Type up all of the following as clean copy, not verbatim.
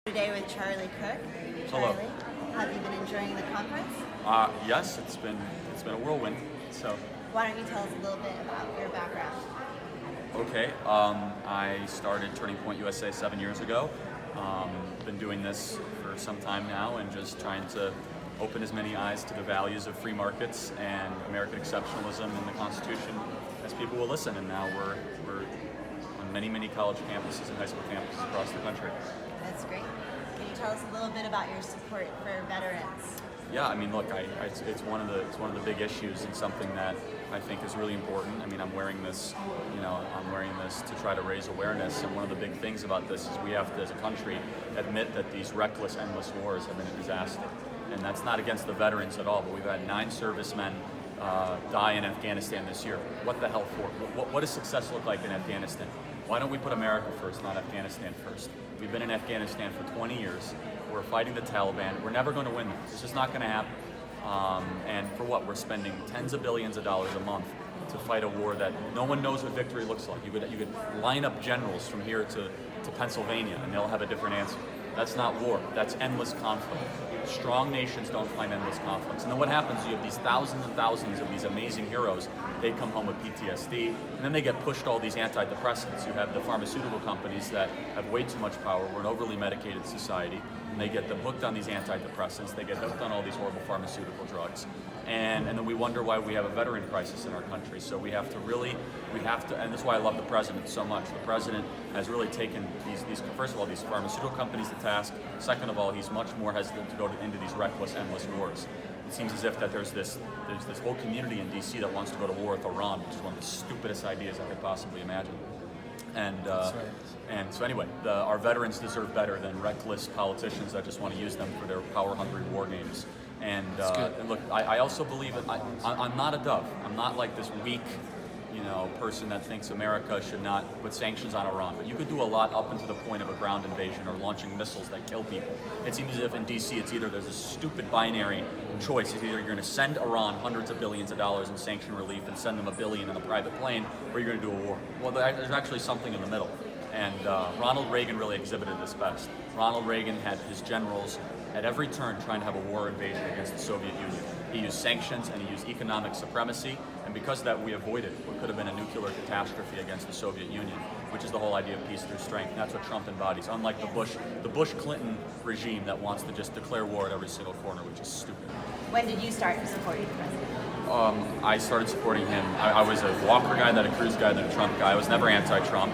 Today with Charlie Kirk. Hello. Charlie, have you been enjoying the conference? Yes, it's been a whirlwind. So, Why don't you tell us a little bit about your background? okay, I started Turning Point USA 7 years ago. Been doing this for some time now, and just trying to open as many eyes to the values of free markets and American exceptionalism in the Constitution as people will listen. And now we're on many college campuses and high school campuses across the country. That's great. Can you tell us a little bit about your support for veterans? Yeah, I mean, look, it's one of the big issues, and something that I think is really important. I mean, I'm wearing this to try to raise awareness, and one of the big things about this is we have to, as a country, admit that these reckless, endless wars have been a disaster. And that's not against the veterans at all, but we've had 9 servicemen die in Afghanistan this year. What the hell for? What does success look like in Afghanistan? Why don't we put America first, not Afghanistan first? We've been in Afghanistan for 20 years. We're fighting the Taliban. We're never going to win this. It's just not going to happen. And for what? We're spending tens of billions of dollars a month to fight a war that no one knows what victory looks like. You could line up generals from here to Pennsylvania, and they'll have a different answer. That's not war. That's endless conflict. Strong nations don't find endless conflicts. And then what happens, you have these thousands and thousands of these amazing heroes. They come home with PTSD, and then they get pushed all these antidepressants. You have the pharmaceutical companies that have way too much power. We're an overly medicated society, and they get them hooked on these antidepressants. They get hooked on all these horrible pharmaceutical drugs. And then we wonder why we have a veteran crisis in our country. So we have to, and that's why I love the president so much. The president has really taken these first of all, these pharmaceutical companies to task. Second of all, he's much more hesitant to go into these reckless, endless wars. It seems as if that there's this whole community in D.C. that wants to go to war with Iran, which is one of the stupidest ideas I could possibly imagine. And so anyway, our veterans deserve better than reckless politicians that just want to use them for their power-hungry war games. And look, I also believe that I'm not a dove. I'm not like this weak, person that thinks America should not put sanctions on Iran. But you could do a lot up until the point of a ground invasion or launching missiles that kill people. It seems as if in D.C. it's either there's a stupid binary choice. It's either you're going to send Iran hundreds of billions of dollars in sanction relief and send them $1 billion in a private plane, or you're going to do a war. Well, there's actually something in the middle. And Ronald Reagan really exhibited this best. Ronald Reagan had his generals at every turn trying to have a war invasion against the Soviet Union. He used sanctions and he used economic supremacy, and because of that we avoided what could have been a nuclear catastrophe against the Soviet Union, which is the whole idea of peace through strength. And that's what Trump embodies, unlike the Bush-Clinton regime that wants to just declare war at every single corner, which is stupid. When did you start supporting the president? I started supporting him. I was a Walker guy, then a Cruz guy, then a Trump guy. I was never anti-Trump,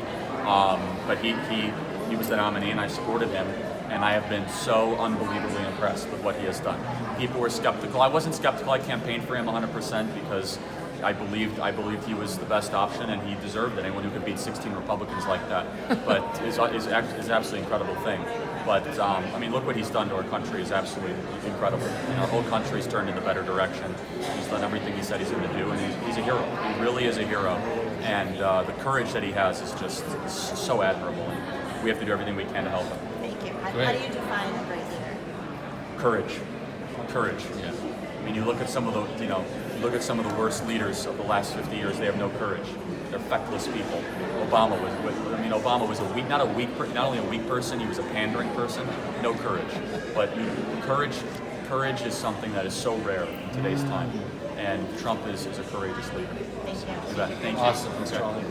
but he was the nominee, and I supported him. And I have been so unbelievably impressed with what he has done. People were skeptical. I wasn't skeptical. I campaigned for him 100% because I believed he was the best option, and he deserved it. Anyone who could beat 16 Republicans like that, but is absolutely incredible thing. But I mean, look what he's done to our country is absolutely incredible. And our whole country's turned in a better direction. He's done everything he said he's going to do, and he's a hero. He really is a hero. And the courage that he has is just so admirable. And we have to do everything we can to help him. How do you define a great leader? Courage. Yeah. I mean, you look at some of the worst leaders of the last 50 years. They have no courage. They're feckless people. Obama was not only a weak person. He was a pandering person. No courage. But courage is something that is so rare in today's time. And Trump is a courageous leader. Thank you. Thank you. Awesome. Thanks, Charlie.